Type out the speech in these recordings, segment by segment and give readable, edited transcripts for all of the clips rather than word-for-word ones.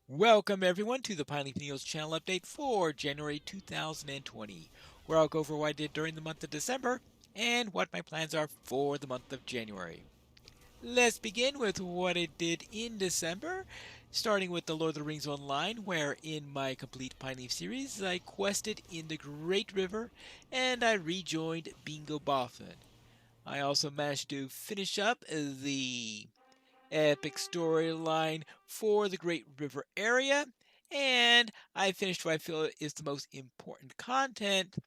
Welcome everyone to the Pine Leaf News channel update for January 2020, where I'll go over what I did during the month of December and what my plans are for the month of January. Let's begin with what I did in December, starting with the Lord of the Rings Online, where in my complete Pine Leaf series, I quested in the Great River and I rejoined Bingo Boffin. I also managed to finish up the epic storyline for the Great River area, and I finished what I feel is the most important content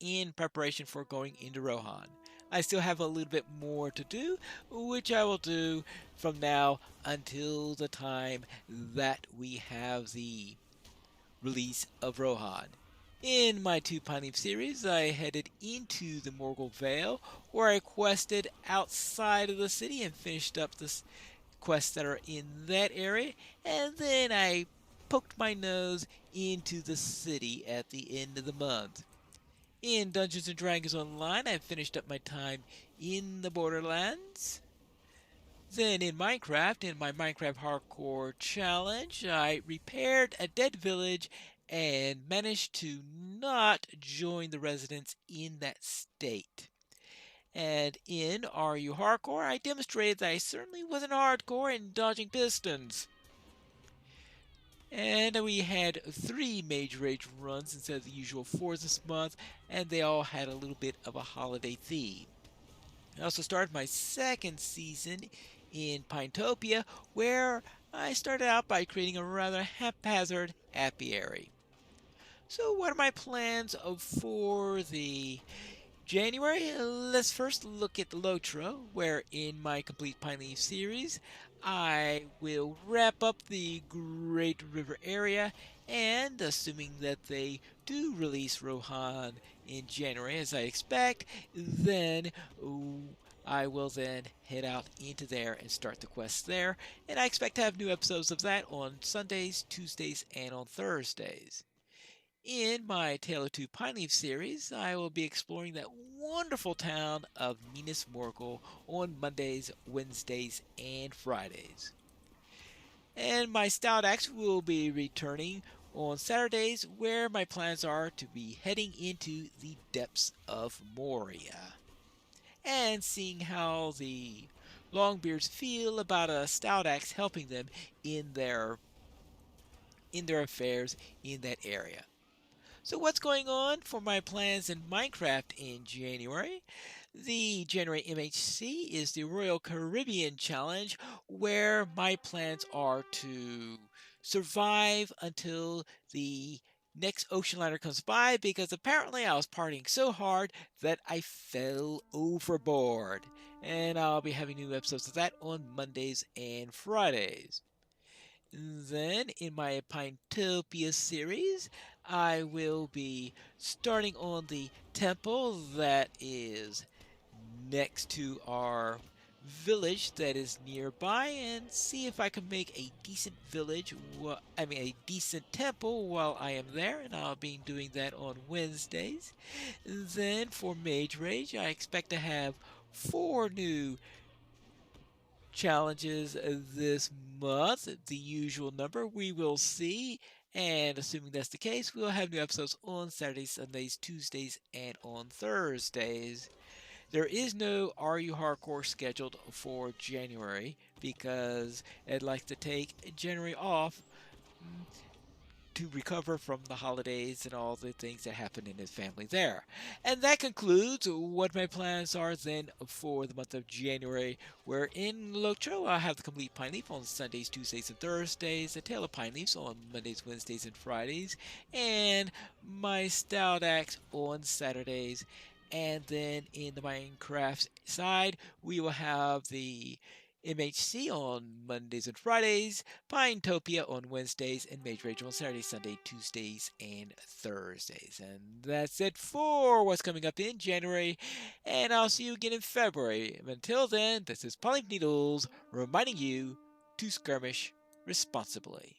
in preparation for going into Rohan. I still have a little bit more to do, which I will do from now until the time that we have the release of Rohan. In my two Pine series, I headed into the Morgul Vale, where I quested outside of the city and finished up the quests that are in that area, and then I poked my nose into the city at the end of the month. In Dungeons and Dragons Online, I finished up my time in the Borderlands. Then in Minecraft, in my Minecraft Hardcore Challenge, I repaired a dead village and managed to not join the residents in that state. And in RU Hardcore, I demonstrated that I certainly wasn't hardcore in dodging pistons. And we had 3 Mage Rage runs instead of the usual 4 this month, and they all had a little bit of a holiday theme. I also started my second season in Pinetopia, where I started out by creating a rather haphazard apiary. So, what are my plans for the January? Let's first look at Lotro, where in my complete Pine Leaf series, I will wrap up the Great River area, and assuming that they do release Rohan in January, as I expect, then I will then head out into there and start the quest there. And I expect to have new episodes of that on Sundays, Tuesdays, and on Thursdays. In my Tale of Two Pine Leaf series, I will be exploring that wonderful town of Minas Morgul on Mondays, Wednesdays, and Fridays. And my Stout Axe will be returning on Saturdays, where my plans are to be heading into the depths of Moria and seeing how the Longbeards feel about a Stout Axe helping them in their affairs in that area. So, what's going on for my plans in Minecraft in January? The January MHC is the Royal Caribbean Challenge, where my plans are to survive until the next ocean liner comes by because apparently I was partying so hard that I fell overboard. And I'll be having new episodes of that on Mondays and Fridays. Then, in my Pinetopia series, I will be starting on the temple that is next to our village that is nearby and see if I can make a decent a decent temple while I am there, and I'll be doing that on Wednesdays. Then, for Mage Rage, I expect to have 4 new challenges this month, the usual number. We will see. And assuming that's the case, we'll have new episodes on Saturdays, Sundays, Tuesdays, and on Thursdays. There is no RU Hardcore scheduled for January because Ed likes to take January off to recover from the holidays and all the things that happen in his family there. And that concludes what my plans are then for the month of January, where in Lotro I'll have the complete Pine Leaf on Sundays, Tuesdays, and Thursdays, the Tale of Pine Leaves on Mondays, Wednesdays, and Fridays, and my Stout Axe on Saturdays. And then in the Minecraft side, we will have the MHC on Mondays and Fridays, Pinetopia on Wednesdays, and Mage Rage on Saturday, Sunday, Tuesdays, and Thursdays. And that's it for what's coming up in January, and I'll see you again in February. Until then, this is Polyp Needles reminding you to skirmish responsibly.